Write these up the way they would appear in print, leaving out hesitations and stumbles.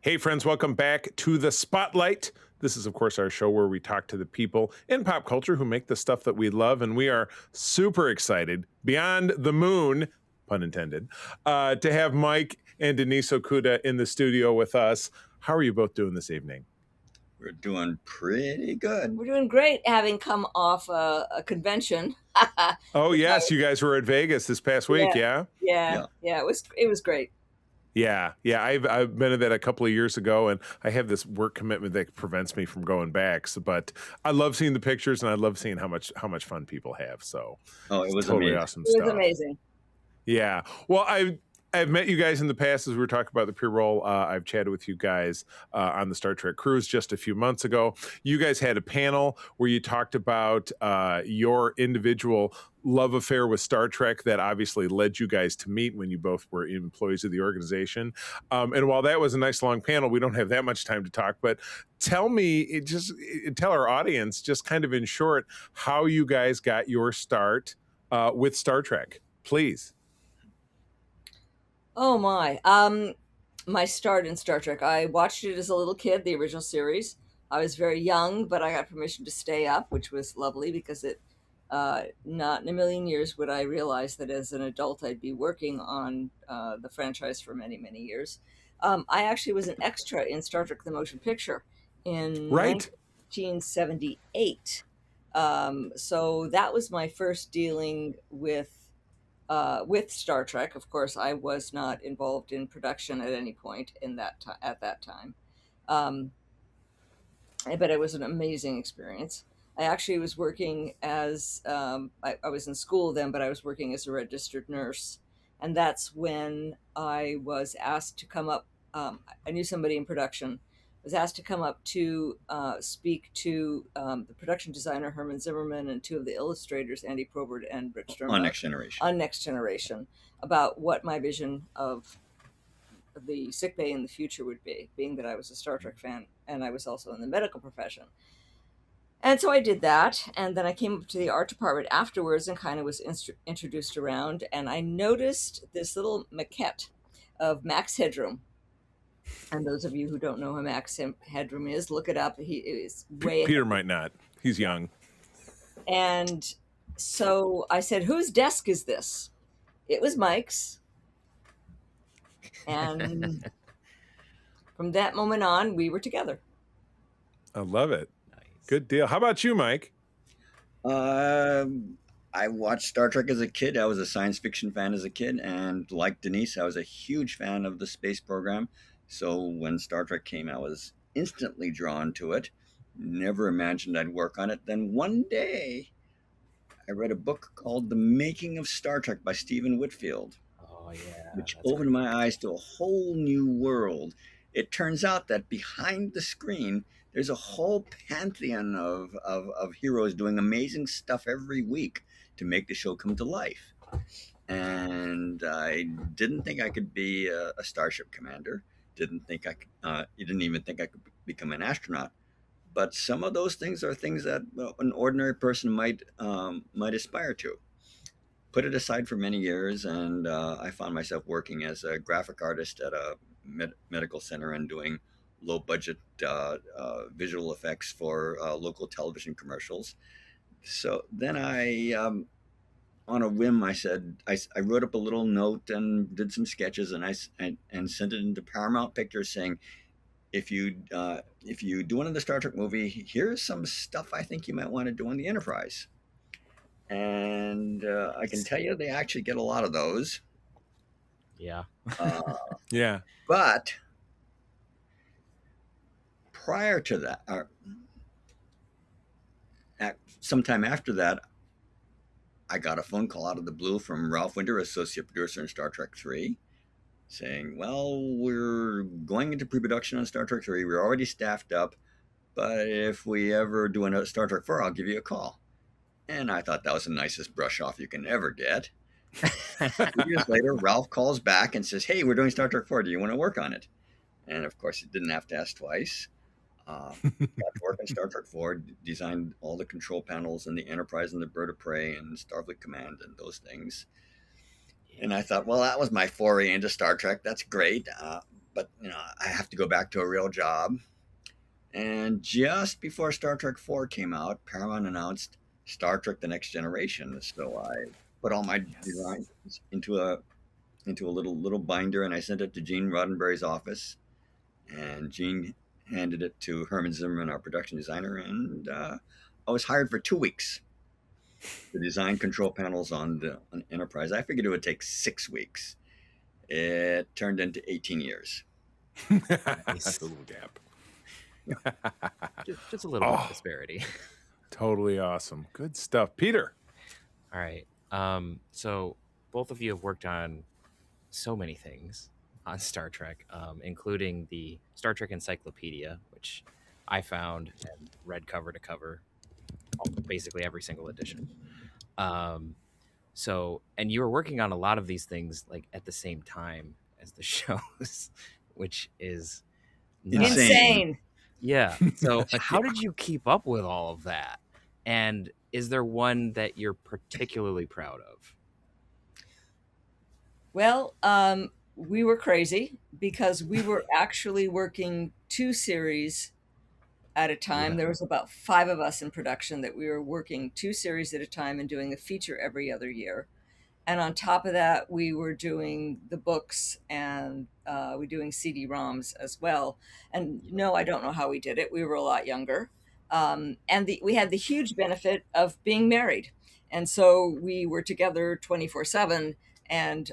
Hey, friends, welcome back to the Spotlight. This is, of course, our show where we talk to the people in pop culture who make the stuff that we love. And we are super excited, beyond the moon, pun intended, to have Mike and Denise Okuda in the studio with us. How are you both doing this evening? We're doing pretty good. We're doing great, having come off a convention. Oh, With yes, my- you guys were at Vegas this past week, yeah, yeah? yeah, Yeah. yeah. It was great. Yeah, yeah. I've been at that a couple of years ago, and I have this work commitment that prevents me from going back. So, but I love seeing the pictures, and I love seeing how much fun people have. So, Oh, it it's was totally amazing. awesome It was stuff. amazing. Yeah. Well, I've met you guys in the past as we were talking about the pre-roll. I've chatted with you guys on the Star Trek cruise just a few months ago. You guys had a panel where you talked about your individual love affair with Star Trek that obviously led you guys to meet when you both were employees of the organization. And while that was a nice long panel, we don't have that much time to talk. But tell our audience, just kind of in short, how you guys got your start with Star Trek, please. Oh my. My start in Star Trek. I watched it as a little kid, the original series. I was very young, but I got permission to stay up, which was lovely because not in a million years would I realize that as an adult I'd be working on the franchise for many, many years. I actually was an extra in Star Trek: The Motion Picture in Right. 1978. So that was my first dealing with Star Trek. Of course, I was not involved in production at any point at that time, um, but it was an amazing experience. I actually was working as I was in school then, but I was working as a registered nurse, and that's when I was asked to come up. I knew somebody in production. Was asked to come up to speak to the production designer Herman Zimmerman and two of the illustrators Andy Probert and Rick On Sternbach Next Generation. on Next Generation about what my vision of the sickbay in the future would be, being that I was a Star Trek fan and I was also in the medical profession. And so I did that, and then I came up to the art department afterwards and kind of was introduced around, and I noticed this little maquette of Max Headroom. And those of you who don't know who Max Headroom is, look it up. He is way Peter might not. He's young. And so I said, "Whose desk is this?" It was Mike's. And from that moment on, we were together. I love it. Nice. Good deal. How about you, Mike? I watched Star Trek as a kid. I was a science fiction fan as a kid, and like Denise, I was a huge fan of the space program. So when Star Trek came, I was instantly drawn to it. Never imagined I'd work on it. Then one day, I read a book called The Making of Star Trek by Stephen Whitfield, Oh yeah, which that's opened my eyes to a whole new world. It turns out that behind the screen, there's a whole pantheon of heroes doing amazing stuff every week to make the show come to life. And I didn't think I could be a starship commander. Didn't think I could. You didn't even think I could become an astronaut. But some of those things are things that an ordinary person might aspire to. Put it aside for many years, and I found myself working as a graphic artist at a medical center and doing low budget visual effects for local television commercials. So then on a whim, I said, I wrote up a little note and did some sketches, and and sent it into Paramount Pictures saying, if you do one of the Star Trek movie, here's some stuff I think you might want to do on the Enterprise. And I can tell you they actually get a lot of those. yeah. Uh, Yeah. but prior to that, sometime after that, I got a phone call out of the blue from Ralph Winter, associate producer in Star Trek 3, saying, well, we're going into pre-production on Star Trek 3. We're already staffed up, but if we ever do a Star Trek 4, I'll give you a call. And I thought that was the nicest brush off you can ever get. 2 years later, Ralph calls back and says, hey, we're doing Star Trek 4. Do you want to work on it? And of course, he didn't have to ask twice. Got to work on Star Trek 4, designed all the control panels and the Enterprise and the Bird of Prey and Starfleet Command and those things. And I thought, well, that was my foray into Star Trek. That's great. but I have to go back to a real job. And just before Star Trek 4 came out, Paramount announced Star Trek: The Next Generation. So I put all my Yes. designs into a little binder, and I sent it to Gene Roddenberry's office. And Gene handed it to Herman Zimmerman, our production designer, and I was hired for 2 weeks to design control panels on Enterprise. I figured it would take 6 weeks. It turned into 18 years. That's a little gap. Just a little bit of Oh, disparity. totally awesome. Good stuff. Peter. All right. So both of you have worked on so many things on Star Trek, including the Star Trek Encyclopedia, which I found and read cover to cover, basically every single edition. Um, and you were working on a lot of these things like at the same time as the shows, which is nuts. Insane. Yeah. So how Yeah. did you keep up with all of that? And is there one that you're particularly proud of? Well, we were crazy because we were actually working 2 series at a time. Yeah. There was about 5 of us in production that we were working 2 series at a time and doing a feature every other year. And on top of that, we were doing the books and we're doing CD-ROMs as well. And no, I don't know how we did it. We were a lot younger. We had the huge benefit of being married. And so we were together 24/7. And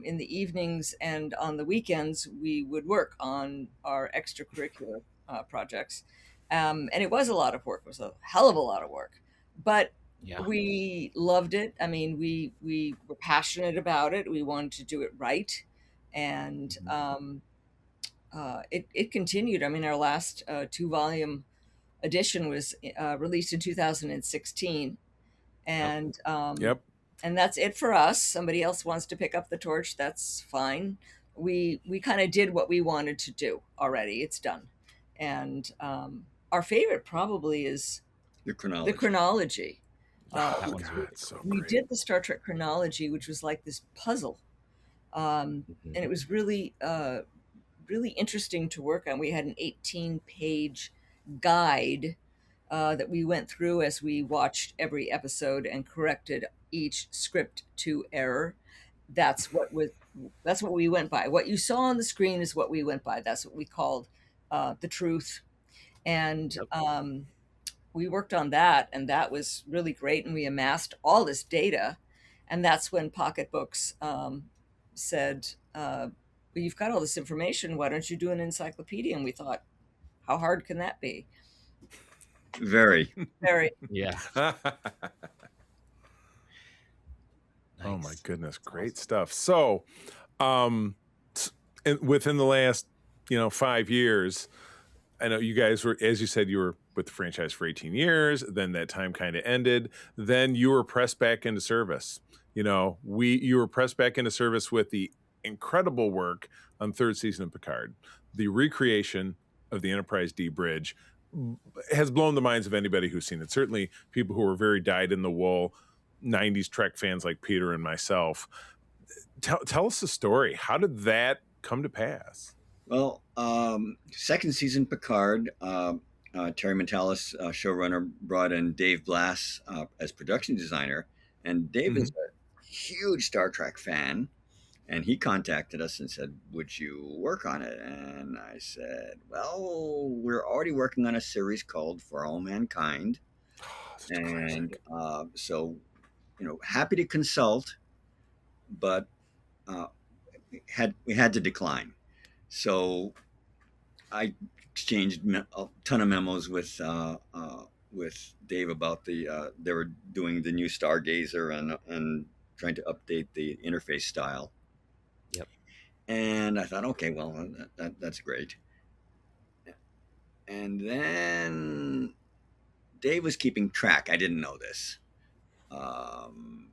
in the evenings and on the weekends, we would work on our extracurricular projects. And it was a lot of work. It was a hell of a lot of work. But Yeah. we loved it. I mean, we were passionate about it. We wanted to do it right, and it continued. I mean, our last 2 volume edition was released in 2016, Yep. and Yep. and that's it for us. Somebody else wants to pick up the torch. That's fine. We kind of did what we wanted to do already. It's done, and our favorite probably is The the chronology. chronology. Oh, That one's God, really it's so cool. We great. did the Star Trek chronology, which was like this puzzle, Mhm. and it was really interesting to work on. We had an 18-page guide that we went through as we watched every episode and corrected each script to error. That's what was that's what we went by. What you saw on the screen is what we went by. That's what we called the truth. And Yep. we worked on that, and that was really great. And we amassed all this data, and that's when Pocketbooks said, well, "You've got all this information. Why don't you do an encyclopedia?" And we thought, "How hard can that be?" Very. Very. Yeah. Oh my Nice. goodness, That's great awesome. stuff. So, within the last 5 years, I know you guys were, as you said, you were with the franchise for 18 years. Then that time kind of ended. Then you were pressed back into service. You were pressed back into service with the incredible work on third season of Picard. The recreation of the Enterprise D bridge has blown the minds of anybody who's seen it. Certainly, people who are very dyed in the wool 90s Trek fans like Peter and myself. Tell us the story. How did that come to pass? Well, second season Picard, Terry Matalas, showrunner, brought in Dave Blass as production designer. And Dave is a huge Star Trek fan. And he contacted us and said, "Would you work on it?" And I said, "Well, we're already working on a series called For All Mankind." Oh, such a And classic. so, happy to consult, but uh, we had to decline. So I exchanged a ton of memos with Dave about they were doing the new Stargazer and trying to update the interface style. Yep. And I thought, okay, well, that's great. And then Dave was keeping track. I didn't know this. Um,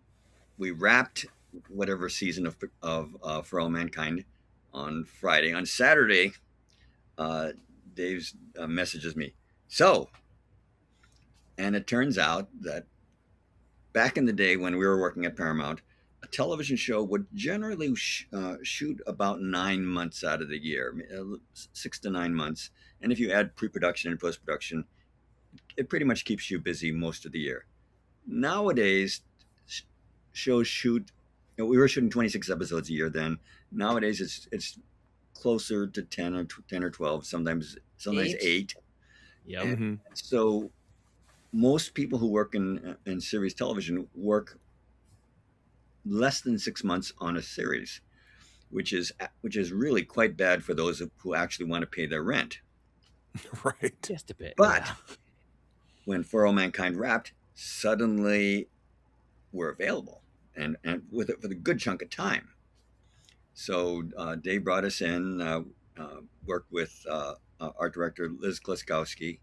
we wrapped whatever season of For All Mankind on Friday. On Saturday, uh, Dave's messages me. So, and it turns out that back in the day when we were working at Paramount, a television show would generally shoot about 9 months out of the year, 6 to 9 months. And if you add pre-production and post-production, it pretty much keeps you busy most of the year. Nowadays, shows shoot. We were shooting 26 episodes a year then. Nowadays, it's closer to 10 or 12. Sometimes 8. Yep. Mm-hmm. So most people who work in series television work less than 6 months on a series, which is really quite bad for those who actually want to pay their rent. Right. Just a bit. But yeah. when For All Mankind wrapped, suddenly were available, and with a good chunk of time. So Dave brought us in, worked with art director Liz Klaskowski,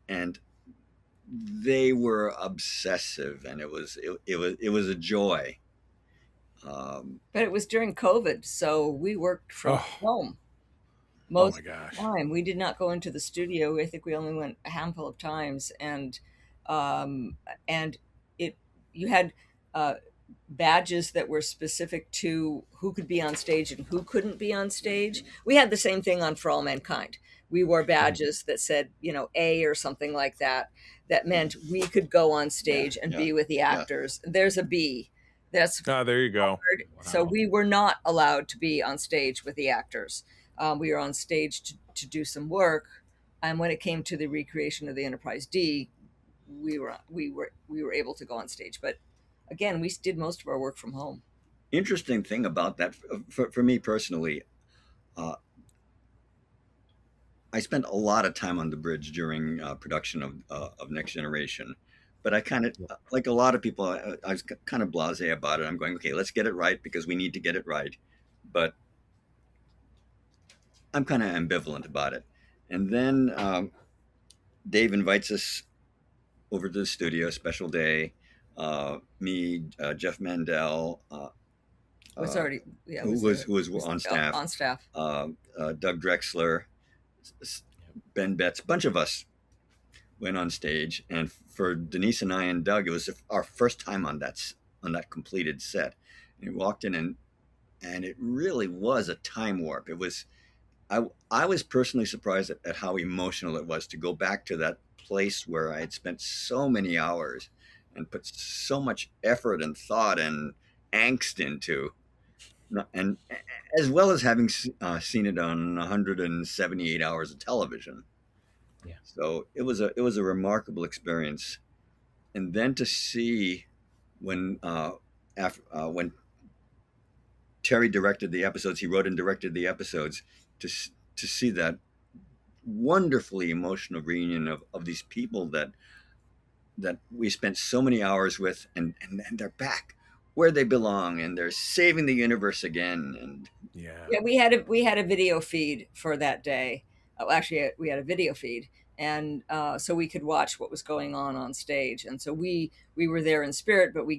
and they were obsessive, and it was a joy. But it was during COVID, so we worked from home most my gosh. of the time. We did not go into the studio. I think we only went a handful of times, and it you had badges that were specific to who could be on stage and who couldn't be on stage. We had the same thing on For All Mankind. We wore badges that said, A or something like that. That meant we could go on stage and be with the actors. There's a B. That's there you go. hard. So we were not allowed to be on stage with the actors. We were on stage to do some work. And when it came to the recreation of the Enterprise D, we were able to go on stage. But again, we did most of our work from home. Interesting thing about that, for me personally, I spent a lot of time on the bridge during production of Next Generation, but I kind of, like a lot of people, I was kind of blasé about it. I'm going, okay, let's get it right because we need to get it right. But I'm kind of ambivalent about it. And then Dave invites us over to the studio, special day. Me, Jeff Mandel, was already who was on staff. On staff. Doug Drexler, Ben Betts, a bunch of us went on stage, and for Denise and I and Doug, it was our first time on that completed set. And we walked in, and it really was a time warp. It was, I was personally surprised at how emotional it was to go back to that place where I had spent so many hours and put so much effort and thought and angst into. And as well as having seen it on 178 hours of television. Yeah. So it was a remarkable experience. And then to see when Terry directed the episodes, he wrote and directed the episodes, to see that wonderfully emotional reunion of these people that we spent so many hours with, and they're back where they belong, and they're saving the universe again. And we had a video feed for that day. Actually, we had a video feed, and so we could watch what was going on stage. And so we were there in spirit, but we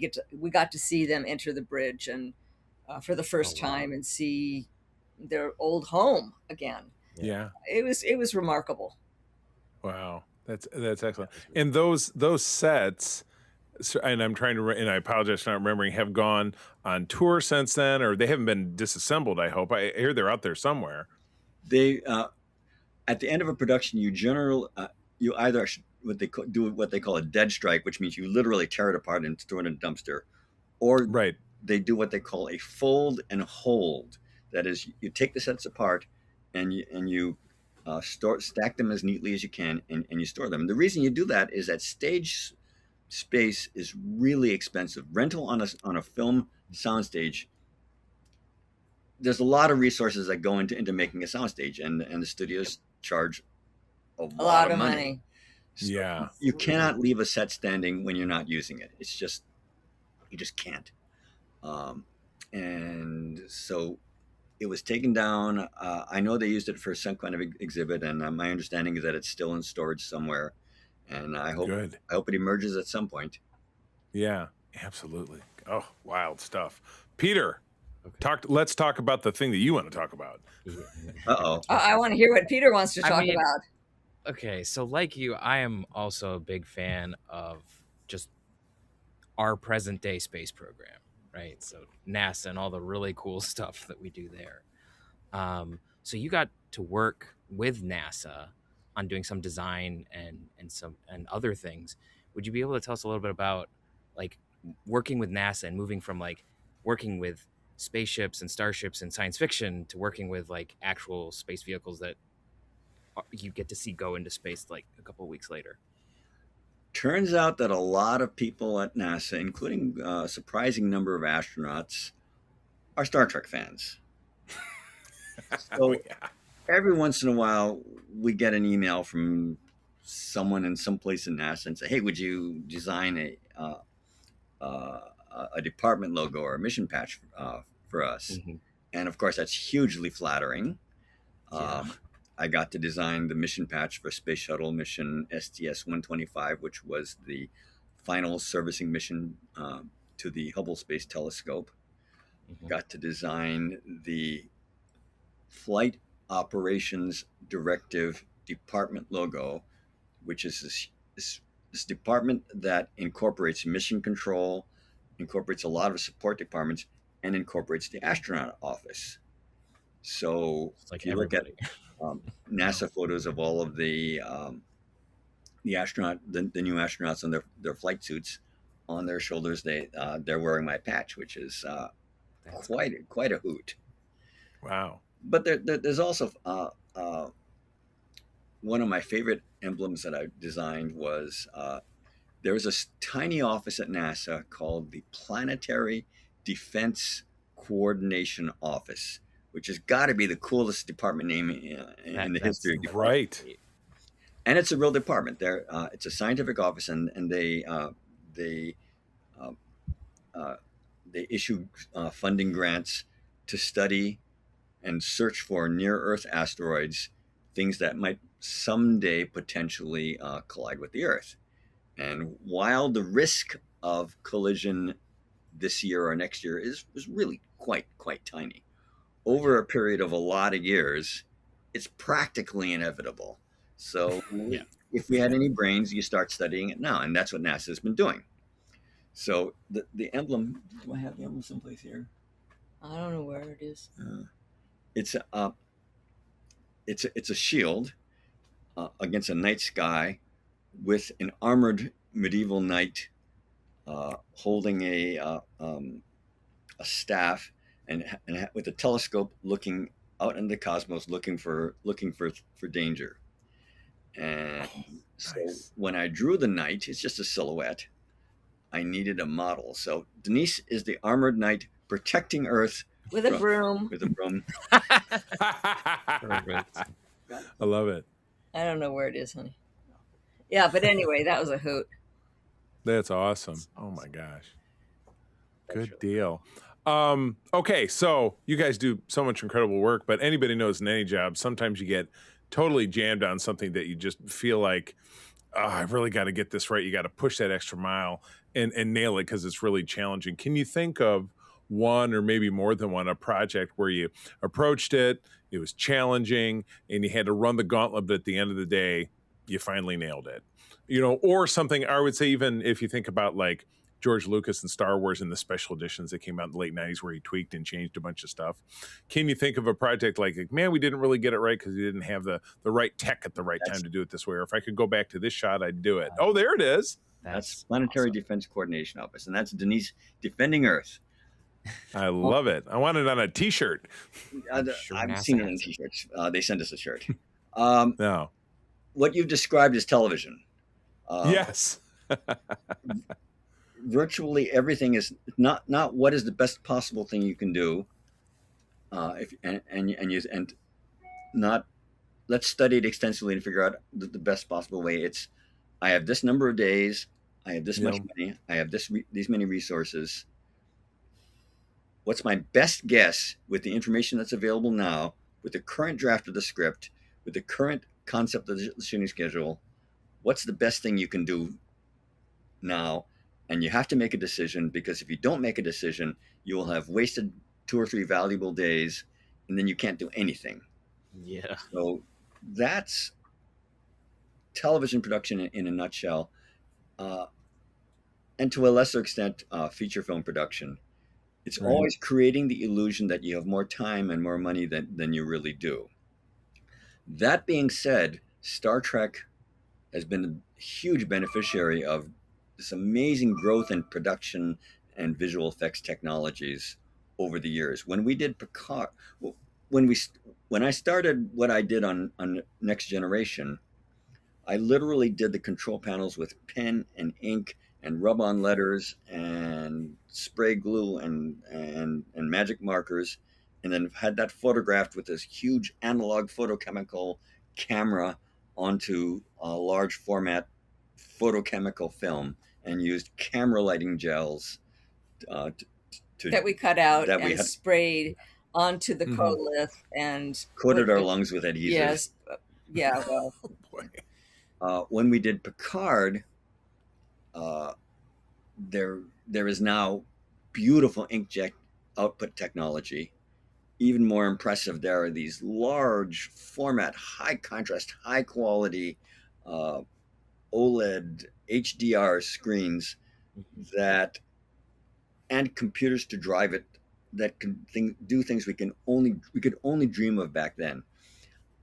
got to see them enter the bridge and for the first time and see their old home again. Yeah, it was remarkable. Wow, that's excellent. And those sets, and I'm trying to, and I apologize for not remembering, have gone on tour since then, or they haven't been disassembled. I hope. I hear they're out there somewhere. They at the end of a production, you either do what they call a dead strike, which means you literally tear it apart and throw it in a dumpster, or they do what they call a fold and hold. That is, you take the sets apart and you stack them as neatly as you can, and you store them. And the reason you do that is that stage space is really expensive. Rental on a film soundstage, there's a lot of resources that go into making a soundstage, and the studios charge a lot of money. So you cannot leave a set standing when you're not using it. It's just, you just can't. And so it was taken down. I know they used it for some kind of exhibit, and my understanding is that it's still in storage somewhere. And I hope it emerges at some point. Yeah, absolutely. Oh, wild stuff. Peter, let's talk about the thing that you want to talk about. I want to hear what Peter wants to talk about. Okay, so like you, I am also a big fan of just our present day space program. right? So NASA and all the really cool stuff that we do there. So you got to work with NASA on doing some design and other things. Would you be able to tell us a little bit about like working with NASA and moving from like working with spaceships and starships and science fiction to working with like actual space vehicles that you get to see go into space like a couple of weeks later? Turns out that a lot of people at NASA, including a surprising number of astronauts, are Star Trek fans. Oh, So every once in a while, we get an email from someone in some place in NASA and say, "Hey, would you design a department logo or a mission patch for us?" Mm-hmm. And of course, that's hugely flattering. Yeah. I got to design the mission patch for Space Shuttle mission STS-125, which was the final servicing mission to the Hubble Space Telescope. Mm-hmm. Got to design the Flight Operations Directive Department logo, which is this department that incorporates mission control, incorporates a lot of support departments, and incorporates the astronaut office. So It's like if you look at everybody. NASA photos of all of the new astronauts on their flight suits, on their shoulders they're wearing my patch, which is That's quite a hoot. wow. But there's also one of my favorite emblems that I designed was there was a tiny office at NASA called the Planetary Defense Coordination Office, which has got to be the coolest department name in the history of department. Right. And it's a real department. It's a scientific office, and they uh, they issue funding grants to study and search for near-Earth asteroids, things that might someday potentially collide with the Earth. And while the risk of collision this year or next year is really quite tiny, over a period of a lot of years, it's practically inevitable. So Yeah. if we had any brains, you start studying it now, and that's what NASA has been doing. So the emblem. Do I have the emblem someplace here? I don't know where it is. It's a shield against a night sky with an armored medieval knight holding a staff and with a telescope looking out in the cosmos, looking for danger. And so Nice. when I drew the knight, it's just a silhouette. I needed a model. So Denise is the armored knight protecting Earth With a broom. with a broom. Perfect. I love it. I don't know where it is, honey. Yeah, but anyway, that was a hoot. That's awesome. Oh my gosh. That's Good really deal. Okay, so you guys do so much incredible work, but anybody knows in any job, sometimes you get totally jammed on something that you just feel like, oh, I've really got to get this right. You got to push that extra mile and nail it because it's really challenging. Can you think of one or maybe more than one, a project where you approached it, it was challenging, and you had to run the gauntlet, but at the end of the day, you finally nailed it? You know, or something, I would say, even if you think about like George Lucas and Star Wars and the special editions that came out in the late 90s where he tweaked and changed a bunch of stuff. Can you think of a project like, man, we didn't really get it right because we didn't have the right tech at the right time to do it this way? Or if I could go back to this shot, I'd do it. Oh, there it is. That's Planetary awesome. Defense Coordination Office, and that's Denise defending Earth. I love it. I want it on a T-shirt. Sure I've NASA seen it on has it. T-shirts. They send us a shirt. No. What you've described is television. Yes. Virtually everything is not what is the best possible thing you can do. And not let's study it extensively to figure out the best possible way. It's I have this number of days, I have this much money, I have these many resources. What's my best guess with the information that's available now, with the current draft of the script, with the current concept of the shooting schedule? What's the best thing you can do now? And you have to make a decision, because if you don't make a decision, you will have wasted 2 or 3 valuable days, and then you can't do anything. Yeah. So that's television production in a nutshell, and to a lesser extent, feature film production. It's Right. always creating the illusion that you have more time and more money than you really do. That being said, Star Trek has been a huge beneficiary of this amazing growth in production and visual effects technologies over the years. When we did Picard, when we when I started what I did on Next Generation, I literally did the control panels with pen and ink and rub on letters and spray glue and magic markers, and then had that photographed with this huge analog photochemical camera onto a large format photochemical film, and used camera lighting gels to That we cut out that we and had sprayed onto the Mhm. colith and coated our lungs with adhesives. yes, yeah, well, Oh boy. When we did Picard, uh, there is now beautiful inkjet output technology. Even more impressive, there are these large format, high contrast, high quality uh, OLED HDR screens that and computers to drive it that can do things we could only dream of back then.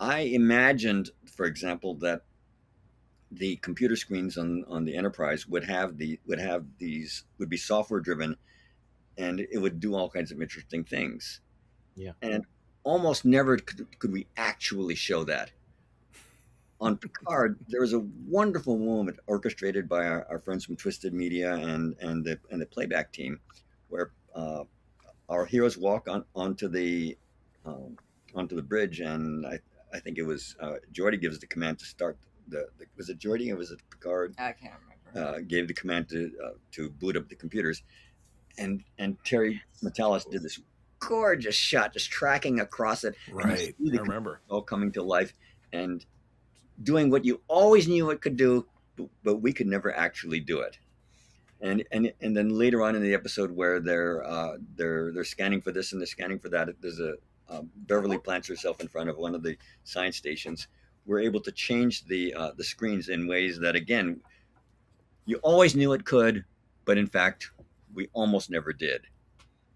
I imagined, for example, that the computer screens on the Enterprise would be software driven, and it would do all kinds of interesting things. Yeah. And almost never could we actually show that. On Picard, there was a wonderful moment orchestrated by our friends from Twisted Media and the playback team, where our heroes walk um, onto the bridge, and I think it was Geordi gives the command to start was it Geordi or was it Picard? I can't remember. Gave the command to boot up the computers, and Terry Metalis did this gorgeous shot, just tracking across it, and you Right. see I the remember. all coming to life and doing what you always knew it could do, but we could never actually do it. And then later on in the episode where they're scanning for this and they're scanning for that, there's a Beverly plants herself in front of one of the science stations. We're able to change the screens in ways that again you always knew it could, but in fact we almost never did.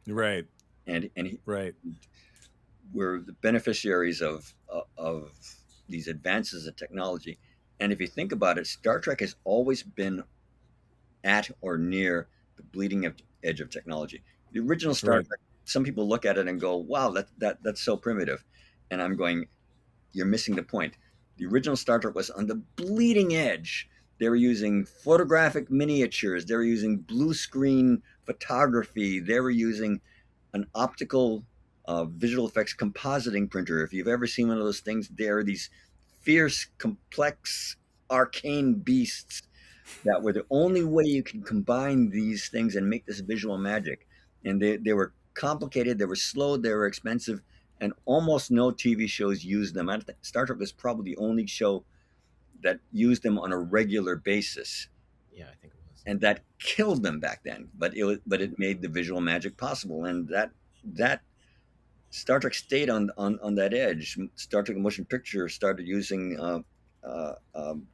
Right. And Right. we're the beneficiaries of these advances in technology. And if you think about it, Star Trek has always been at or near the bleeding edge of technology. The original Star Right. Trek, some people look at it and go, "Wow, that's so primitive," and I'm going, "You're missing the point." The original Star Trek was on the bleeding edge. They were using photographic miniatures. They were using blue screen photography. They were using an optical visual effects compositing printer. If you've ever seen one of those things, there are these fierce, complex, arcane beasts that were the only way you can combine these things and make this visual magic. And they were complicated, they were slow, they were expensive, and almost no TV shows used them. I think Star Trek was probably the only show that used them on a regular basis, Yeah, I think it was. and that killed them back then. But it made the visual magic possible, and that Star Trek stayed on that edge. Star Trek Motion Picture started using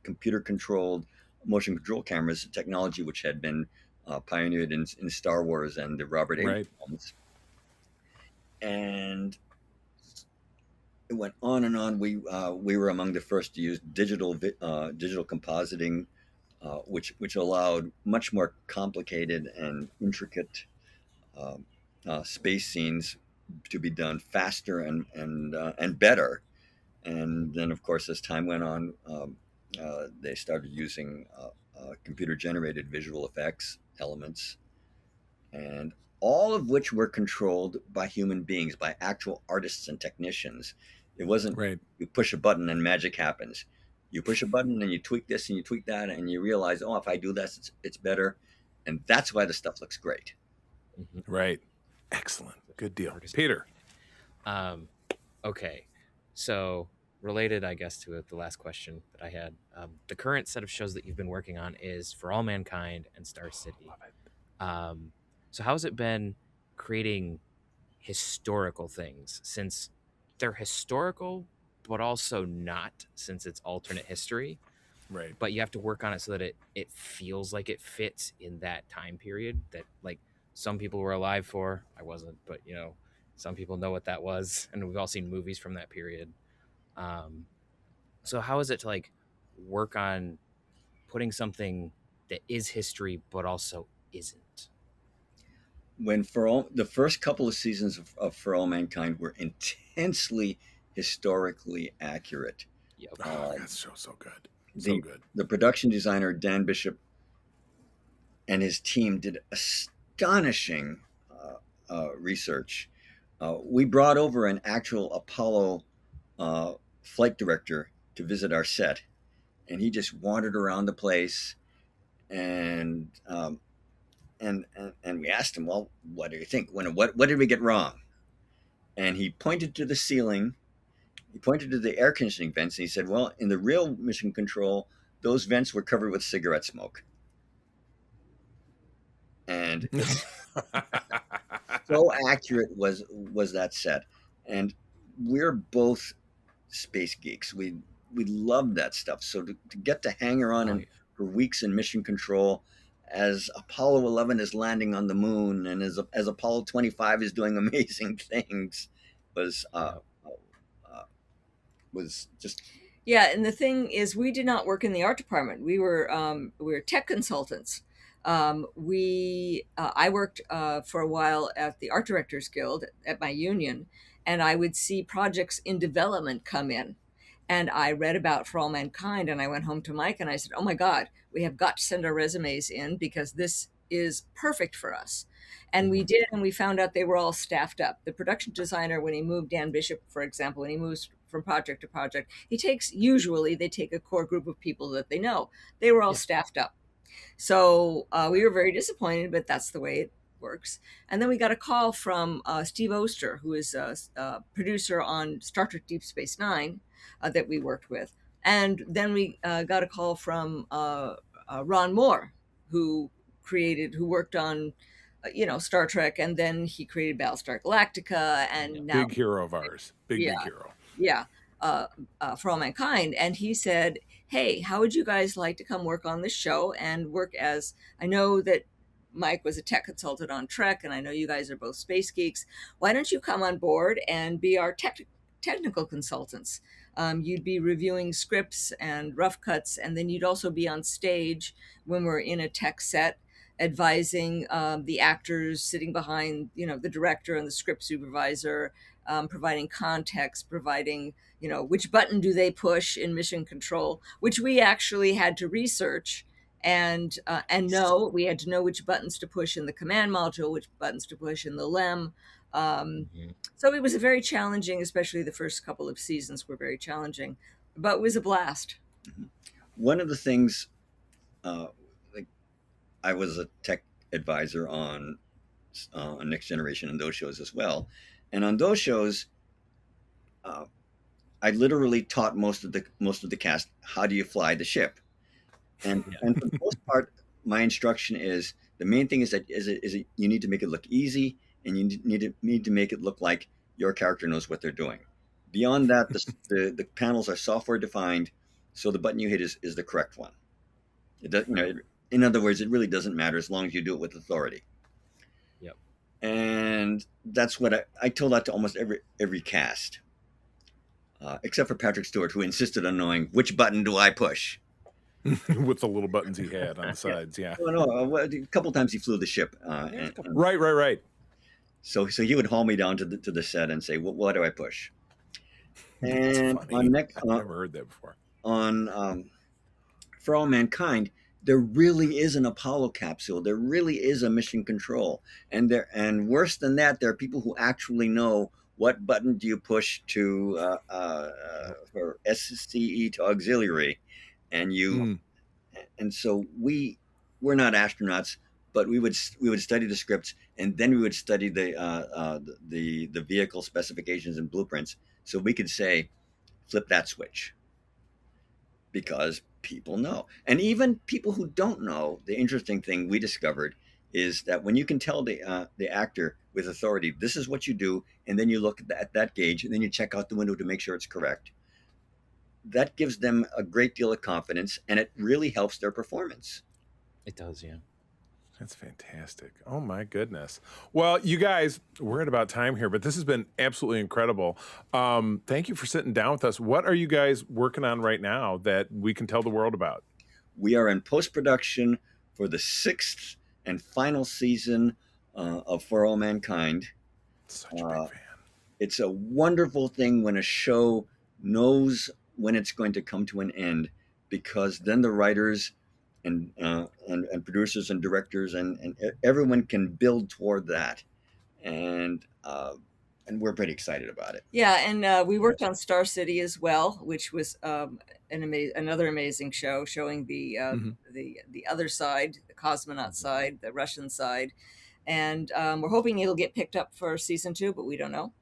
computer controlled motion control cameras, technology which had been pioneered in Star Wars and the Robert Abrams Right. films. And it went on and on. We were among the first to use digital compositing, which allowed much more complicated and intricate um, space scenes to be done faster and better. And then, of course, as time went on, they started using computer generated visual effects elements, and all of which were controlled by human beings, by actual artists and technicians. It wasn't Right. you push a button and magic happens. You push a button and you tweak this and you tweak that, and you realize, oh, if I do this, it's better. And that's why the stuff looks great. Right. Excellent. Good deal. Artist Peter. Um, okay, so related, I guess, to the last question that I had, the current set of shows that you've been working on is For All Mankind and Star City. Love it. So how has it been creating historical things, since they're historical, but also not, since it's alternate history? Right. But you have to work on it so that it feels like it fits in that time period. That, like, some people were alive for. I wasn't, but some people know what that was, and we've all seen movies from that period. Um, so how is it to like work on putting something that is history but also isn't? When For All, the first couple of seasons of For All Mankind were intensely historically accurate. Yep. Oh, Um, that's so good. So the good. the production designer Dan Bishop and his team did astonishing research. We brought over an actual Apollo uh, flight director to visit our set, and he just wandered around the place, and and we asked him, well, what do you think? What did we get wrong? And he pointed to the ceiling. He pointed to the air conditioning vents, and he said, well, in the real mission control, those vents were covered with cigarette smoke. And so accurate was that set. And we're both space geeks. We love that stuff. So to get to hang around Oh yeah. for weeks in mission control as Apollo 11 is landing on the moon, and as Apollo 25 is doing amazing things, was Yep. was just Yeah, and the thing is, we did not work in the art department. We were tech consultants. I worked for a while at the Art Directors Guild at my union, and I would see projects in development come in. And I read about For All Mankind, and I went home to Mike and I said, "Oh my God, we have got to send our resumes in because this is perfect for us." And we Mhm. did, and we found out they were all staffed up. The production designer, when he moved, Dan Bishop, for example, when he moves from project to project, usually they take a core group of people that they know. They were all Yeah. staffed up. So we were very disappointed, but that's the way it works. And then we got a call from Steve Oster, who is a producer on Star Trek Deep Space Nine that we worked with. And then we got a call from Ron Moore, who worked on, Star Trek, and then he created Battlestar Galactica, Yep. and now, Big hero of ours. yeah, Big hero. yeah, For All Mankind. And he said, "Hey, how would you guys like to come work on this show and work as, I know that Mike was a tech consultant on Trek, and I know you guys are both space geeks. Why don't you come on board and be our technical consultants? You'd be reviewing scripts and rough cuts, and then you'd also be on stage when we're in a tech set, advising the actors, sitting behind, the director and the script supervisor, providing context, providing, which button do they push in mission control, which we actually had to research and know. We had to know which buttons to push in the command module, which buttons to push in the LEM. Um, Mhm. so it was a very challenging, especially the first couple of seasons were very challenging, but it was a blast. one of the things. Like I was a tech advisor on Next Generation and those shows as well, and on those shows, uh, I literally taught most of the cast how do you fly the ship, Yeah. and for the most part, my instruction is the main thing is you need to make it look easy, and you need to make it look like your character knows what they're doing. Beyond that, the panels are software defined, so the button you hit is the correct one. It does, Right. in other words, it really doesn't matter as long as you do it with authority. Yep. And that's what I told that to almost every cast, except for Patrick Stewart, who insisted on knowing which button do I push. With the little buttons he had on the Yeah. sides. Yeah. No, a couple times he flew the ship, Yeah, it's a couple. Right. so he would haul me down to the set and say, what do I push? That's And funny. I've never heard that before. on For All Mankind, there really is an Apollo capsule. There really is a mission control, and worse than that, there are people who actually know what button do you push to Yep. for SCE to auxiliary, and you Mm. and so we're not astronauts, but we would study the scripts, and then we would study the vehicle specifications and blueprints, so we could say flip that switch because people know. And even people who don't know, the interesting thing we discovered is that when you can tell the actor with authority, this is what you do, and then you look at that gauge, and then you check out the window to make sure it's correct, that gives them a great deal of confidence, and it really helps their performance. It does. Yeah. That's fantastic. Oh my goodness. Well, you guys, we're at about time here, but this has been absolutely incredible. Thank you for sitting down with us. What are you guys working on right now that we can tell the world about? We are in post-production for the 6th and final season of For All Mankind. Such a Uh, big fan. it's a wonderful thing when a show knows when it's going to come to an end, because then the writers and producers and directors and everyone can build toward that, and we're pretty excited about it. Yeah, and we worked on Star City as well, which was another amazing show showing Mhm. the other side, the cosmonaut side, the Russian side, and we're hoping it'll get picked up for season 2, but we don't know.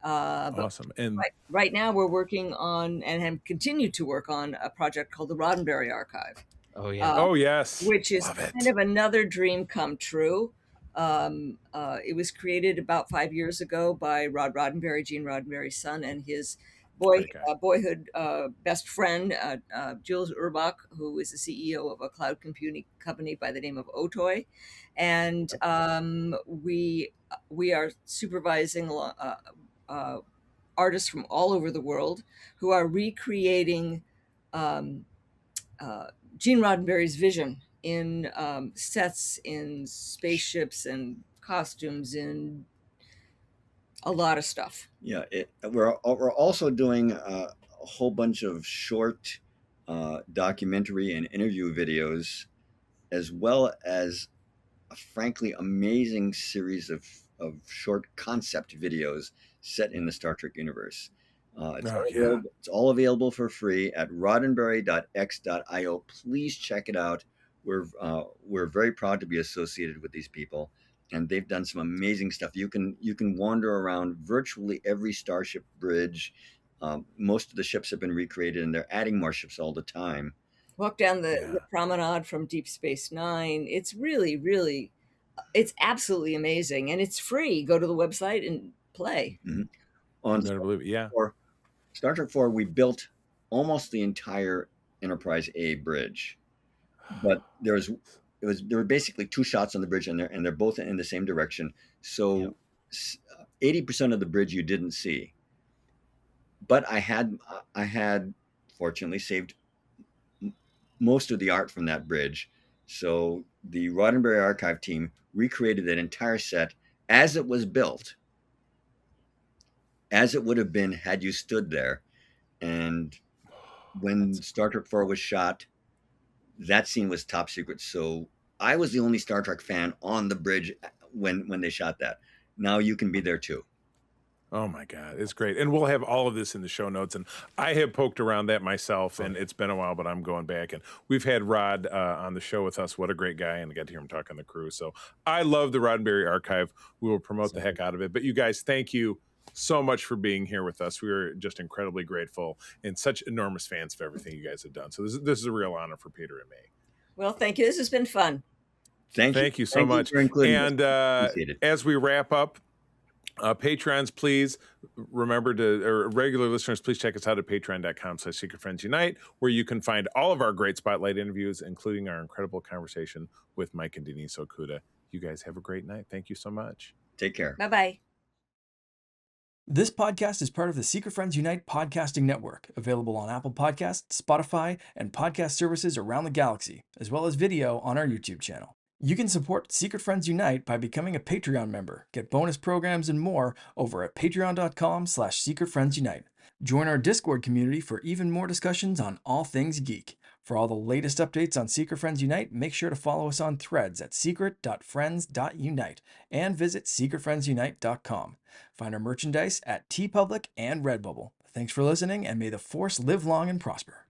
But Awesome. And right now we're working on and have continued to work on a project called the Roddenberry Archive, Oh yeah. oh yes, which is love kind it. of another dream come true. It was created about 5 years ago by Rod Roddenberry, Gene Roddenberry's son, and his Great guy. boyhood best friend, Jules Urbach, who is the CEO of a cloud computing company by the name of Otoy. And we are supervising artists from all over the world who are recreating um, Gene Roddenberry's vision in sets, in spaceships, and costumes, in a lot of stuff. Yeah, we're also doing a whole bunch of short documentary and interview videos, as well as a frankly amazing series of short concept videos set in the Star Trek universe. Oh yeah. It's all available for free at roddenberry.x.io. Please check it out. We're very proud to be associated with these people, and they've done some amazing stuff. You can wander around virtually every starship bridge. Most of the ships have been recreated, and they're adding more ships all the time. Walk down Yeah. the promenade from Deep Space Nine. It's really, really, it's absolutely amazing, and it's free. Go to the website and play. Mhm. On Better believe it. Yeah. Star Trek 4, we built almost the entire Enterprise A bridge, but there were basically two shots on the bridge, and they're both in the same direction. So 80% of the bridge you didn't see, but I had fortunately saved most of the art from that bridge. So the Roddenberry Archive team recreated that entire set as it was built, as it would have been had you stood there. And when Star Trek 4 was shot, that scene was top secret. So I was the only Star Trek fan on the bridge when they shot that. Now you can be there too. Oh my God, it's great. And we'll have all of this in the show notes. And I have poked around that myself, and it's been a while, but I'm going back. And we've had Rod on the show with us. What a great guy. And I got to hear him talk on the crew. So I love the Roddenberry Archive. We will promote the heck out of it. But you guys, thank you so much for being here with us. We are just incredibly grateful and such enormous fans of everything you guys have done. So this is a real honor for Peter and me. Well, thank you. This has been fun. Thank you so Thank you much. for including us. And Appreciate it. as we wrap up, Patrons, please remember or regular listeners, please check us out at patreon.com/Secret Friends Unite, where you can find all of our great spotlight interviews, including our incredible conversation with Mike and Denise Okuda. You guys have a great night. Thank you so much. Take care. Bye bye. This podcast is part of the Secret Friends Unite podcasting network, available on Apple Podcasts, Spotify, and podcast services around the galaxy, as well as video on our YouTube channel. You can support Secret Friends Unite by becoming a Patreon member, get bonus programs and more over at patreon.com/secretfriendsunite. Join our Discord community for even more discussions on all things geek. For all the latest updates on Secret Friends Unite, make sure to follow us on Threads at secret.friends.unite and visit secretfriendsunite.com. Find our merchandise at TeePublic and Redbubble. Thanks for listening, and may the Force live long and prosper.